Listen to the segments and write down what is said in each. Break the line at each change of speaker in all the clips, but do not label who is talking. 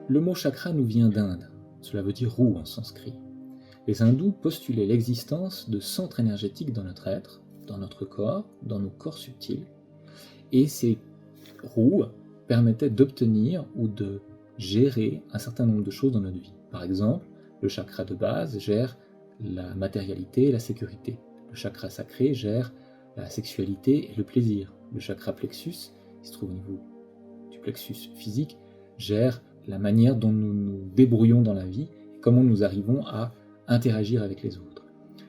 Le mot chakra nous vient d'Inde, cela veut dire roue en sanskrit. Les hindous postulaient l'existence de centres énergétiques dans notre être, dans notre corps, dans nos corps subtils, et ces roues permettaient d'obtenir ou de gérer un certain nombre de choses dans notre vie. Par exemple, le chakra de base gère la matérialité et la sécurité. Le chakra sacré gère la sexualité et le plaisir. Le chakra plexus, qui se trouve au niveau du plexus physique, gère la manière dont nous nous débrouillons dans la vie et comment nous arrivons à interagir avec les autres.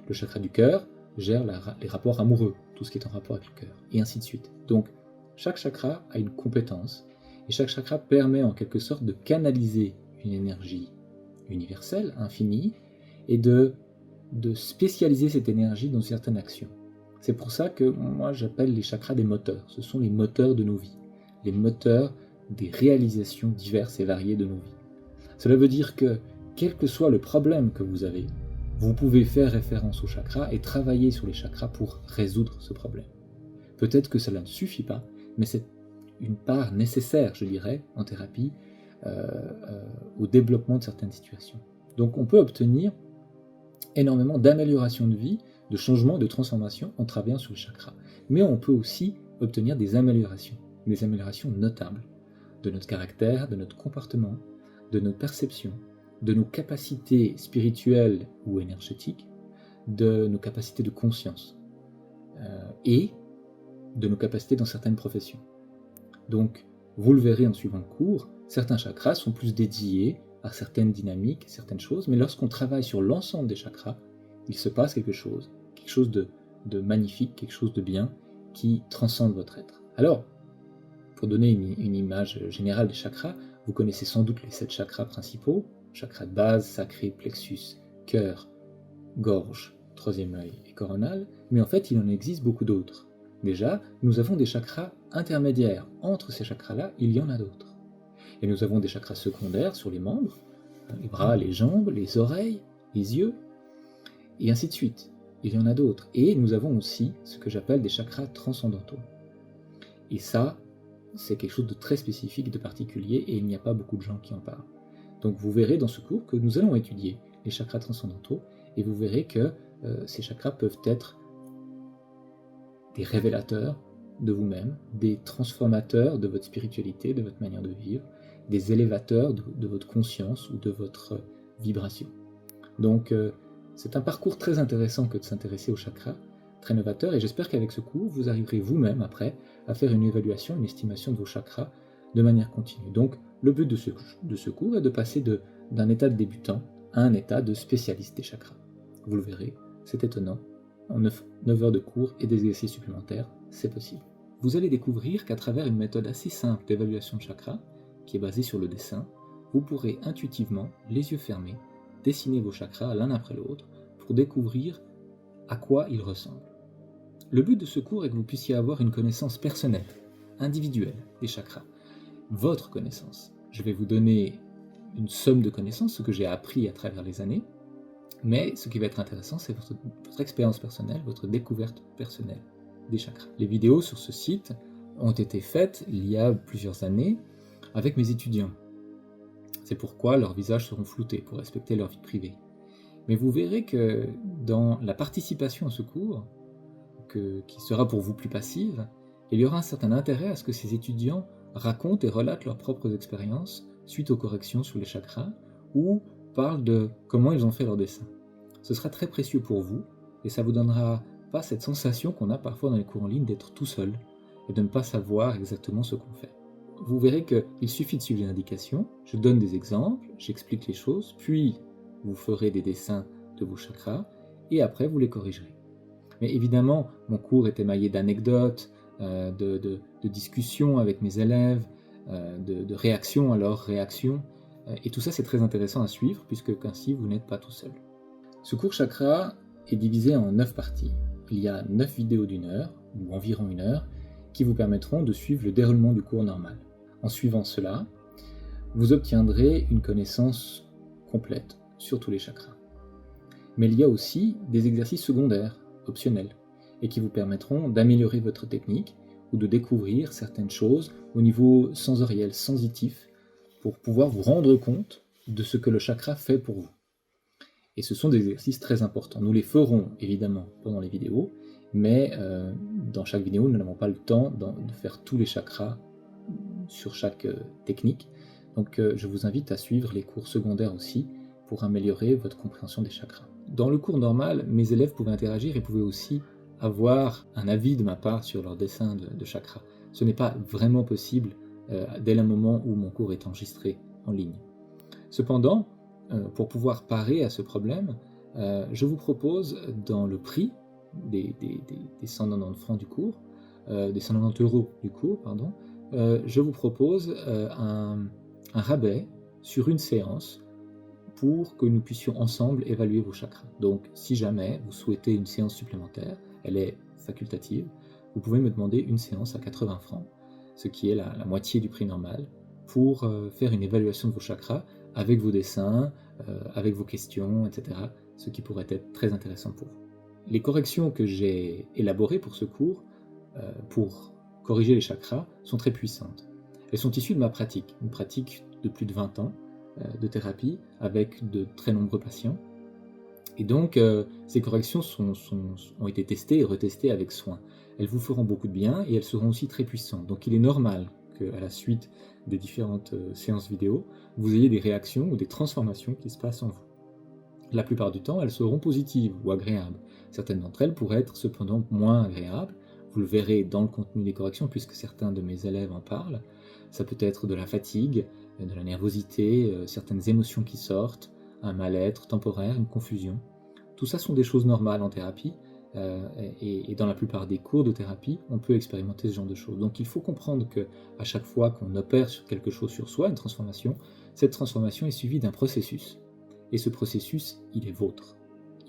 Le chakra du cœur gère les rapports amoureux, tout ce qui est en rapport avec le cœur, et ainsi de suite. Donc, chaque chakra a une compétence, et chaque chakra permet en quelque sorte de canaliser une énergie universelle, infinie, et de spécialiser cette énergie dans certaines actions. C'est pour ça que moi j'appelle les chakras des moteurs. Ce sont les moteurs de nos vies, les moteurs des réalisations diverses et variées de nos vies. Cela veut dire que, quel que soit le problème que vous avez, vous pouvez faire référence aux chakras et travailler sur les chakras pour résoudre ce problème. Peut-être que cela ne suffit pas, mais c'est une part nécessaire, je dirais, en thérapie, au développement de certaines situations. Donc on peut obtenir énormément d'amélioration de vie, de changement, de transformation en travaillant sur le chakra. Mais on peut aussi obtenir des améliorations notables de notre caractère, de notre comportement, de notre perception, de nos capacités spirituelles ou énergétiques, de nos capacités de conscience et de nos capacités dans certaines professions. Donc, vous le verrez en suivant le cours, certains chakras sont plus dédiés à certaines dynamiques, certaines choses, mais lorsqu'on travaille sur l'ensemble des chakras, il se passe quelque chose de magnifique, quelque chose de bien, qui transcende votre être. Alors, pour donner une image générale des chakras, vous connaissez sans doute les 7 chakras principaux, chakra de base, sacré, plexus, cœur, gorge, troisième œil et coronal, mais en fait il en existe beaucoup d'autres. Déjà, nous avons des chakras intermédiaires. Entre ces chakras-là, il y en a d'autres. Et nous avons des chakras secondaires sur les membres, les bras, les jambes, les oreilles, les yeux, et ainsi de suite. Il y en a d'autres. Et nous avons aussi ce que j'appelle des chakras transcendantaux. Et ça, c'est quelque chose de très spécifique, de particulier, et il n'y a pas beaucoup de gens qui en parlent. Donc vous verrez dans ce cours que nous allons étudier les chakras transcendantaux, et vous verrez que ces chakras peuvent être des révélateurs de vous-même, des transformateurs de votre spiritualité, de votre manière de vivre, des élévateurs de votre conscience ou de votre vibration. Donc c'est un parcours très intéressant que de s'intéresser aux chakras, très novateur, et j'espère qu'avec ce cours, vous arriverez vous-même après à faire une évaluation, une estimation de vos chakras de manière continue. Donc le but de ce cours est de passer d'un état de débutant à un état de spécialiste des chakras. Vous le verrez, c'est étonnant. En 9 heures de cours et des exercices supplémentaires, c'est possible. Vous allez découvrir qu'à travers une méthode assez simple d'évaluation de chakras, qui est basée sur le dessin, vous pourrez intuitivement, les yeux fermés, dessiner vos chakras l'un après l'autre pour découvrir à quoi ils ressemblent. Le but de ce cours est que vous puissiez avoir une connaissance personnelle, individuelle des chakras, votre connaissance. Je vais vous donner une somme de connaissances, ce que j'ai appris à travers les années, mais ce qui va être intéressant, c'est votre expérience personnelle, votre découverte personnelle des chakras. Les vidéos sur ce site ont été faites il y a plusieurs années avec mes étudiants. C'est pourquoi leurs visages seront floutés pour respecter leur vie privée. Mais vous verrez que dans la participation à ce cours, qui sera pour vous plus passive, il y aura un certain intérêt à ce que ces étudiants racontent et relatent leurs propres expériences suite aux corrections sur les chakras, ou parlent de comment ils ont fait leur dessin. Ce sera très précieux pour vous, et ça vous donnera pas cette sensation qu'on a parfois dans les cours en ligne d'être tout seul, et de ne pas savoir exactement ce qu'on fait. Vous verrez qu'il suffit de suivre les indications, je donne des exemples, j'explique les choses, puis vous ferez des dessins de vos chakras, et après vous les corrigerez. Mais évidemment, mon cours est émaillé d'anecdotes, de discussions avec mes élèves, de réactions à leurs réactions, et tout ça c'est très intéressant à suivre, puisque ainsi vous n'êtes pas tout seul. Ce cours chakra est divisé en 9 parties. Il y a 9 vidéos d'1 heure, ou environ 1 heure, qui vous permettront de suivre le déroulement du cours normal. En suivant cela, vous obtiendrez une connaissance complète sur tous les chakras. Mais il y a aussi des exercices secondaires, optionnels, et qui vous permettront d'améliorer votre technique ou de découvrir certaines choses au niveau sensoriel, sensitif, pour pouvoir vous rendre compte de ce que le chakra fait pour vous. Et ce sont des exercices très importants. Nous les ferons évidemment pendant les vidéos, mais dans chaque vidéo, nous n'avons pas le temps de faire tous les chakras sur chaque technique. Donc je vous invite à suivre les cours secondaires aussi pour améliorer votre compréhension des chakras. Dans le cours normal, mes élèves pouvaient interagir et pouvaient aussi avoir un avis de ma part sur leur dessin de chakras. Ce n'est pas vraiment possible dès le moment où mon cours est enregistré en ligne. Cependant, pour pouvoir parer à ce problème, je vous propose dans le prix des 190 francs du cours, des 190 euros du cours, pardon, je vous propose un rabais sur une séance pour que nous puissions ensemble évaluer vos chakras. Donc si jamais vous souhaitez une séance supplémentaire, elle est facultative, vous pouvez me demander une séance à 80 francs, ce qui est la moitié du prix normal, pour faire une évaluation de vos chakras avec vos dessins, avec vos questions, etc., ce qui pourrait être très intéressant pour vous. Les corrections que j'ai élaborées pour ce cours, pour corriger les chakras, sont très puissantes. Elles sont issues de ma pratique, une pratique de plus de 20 ans de thérapie avec de très nombreux patients. Et donc, ces corrections ont été testées et retestées avec soin. Elles vous feront beaucoup de bien et elles seront aussi très puissantes. Donc il est normal qu'à la suite des différentes séances vidéo, vous ayez des réactions ou des transformations qui se passent en vous. La plupart du temps, elles seront positives ou agréables. Certaines d'entre elles pourraient être cependant moins agréables. Vous le verrez dans le contenu des corrections, puisque certains de mes élèves en parlent. Ça peut être de la fatigue, de la nervosité, certaines émotions qui sortent, un mal-être temporaire, une confusion. Tout ça sont des choses normales en thérapie, et dans la plupart des cours de thérapie, on peut expérimenter ce genre de choses. Donc il faut comprendre qu'à chaque fois qu'on opère sur quelque chose sur soi, une transformation, cette transformation est suivie d'un processus. Et ce processus, il est vôtre.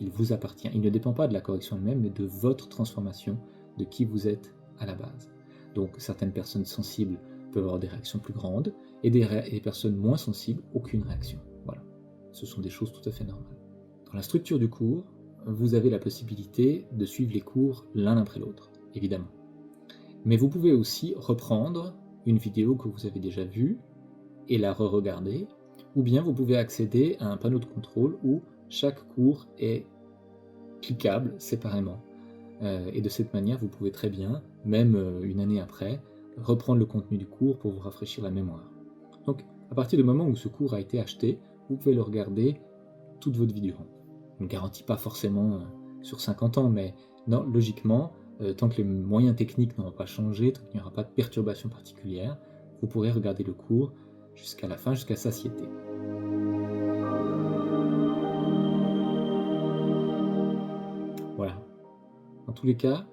Il vous appartient. Il ne dépend pas de la correction elle-même, mais de votre transformation, de qui vous êtes à la base. Donc certaines personnes sensibles peuvent avoir des réactions plus grandes, et des personnes moins sensibles, aucune réaction. Voilà. Ce sont des choses tout à fait normales. Dans la structure du cours, vous avez la possibilité de suivre les cours l'un après l'autre, évidemment. Mais vous pouvez aussi reprendre une vidéo que vous avez déjà vue et la re-regarder, ou bien vous pouvez accéder à un panneau de contrôle où chaque cours est cliquable séparément. Et de cette manière, vous pouvez très bien, même une année après, reprendre le contenu du cours pour vous rafraîchir la mémoire. Donc, à partir du moment où ce cours a été acheté, vous pouvez le regarder toute votre vie durant. Je ne garantis pas forcément sur 50 ans, mais non, logiquement, tant que les moyens techniques n'auront pas changé, tant qu'il n'y aura pas de perturbation particulière, vous pourrez regarder le cours jusqu'à la fin, jusqu'à satiété. Voilà. Dans tous les cas,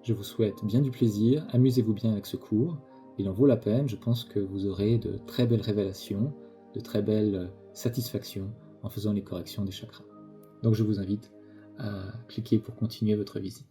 je vous souhaite bien du plaisir, amusez-vous bien avec ce cours, il en vaut la peine, je pense que vous aurez de très belles révélations, de très belles satisfactions en faisant les corrections des chakras. Donc je vous invite à cliquer pour continuer votre visite.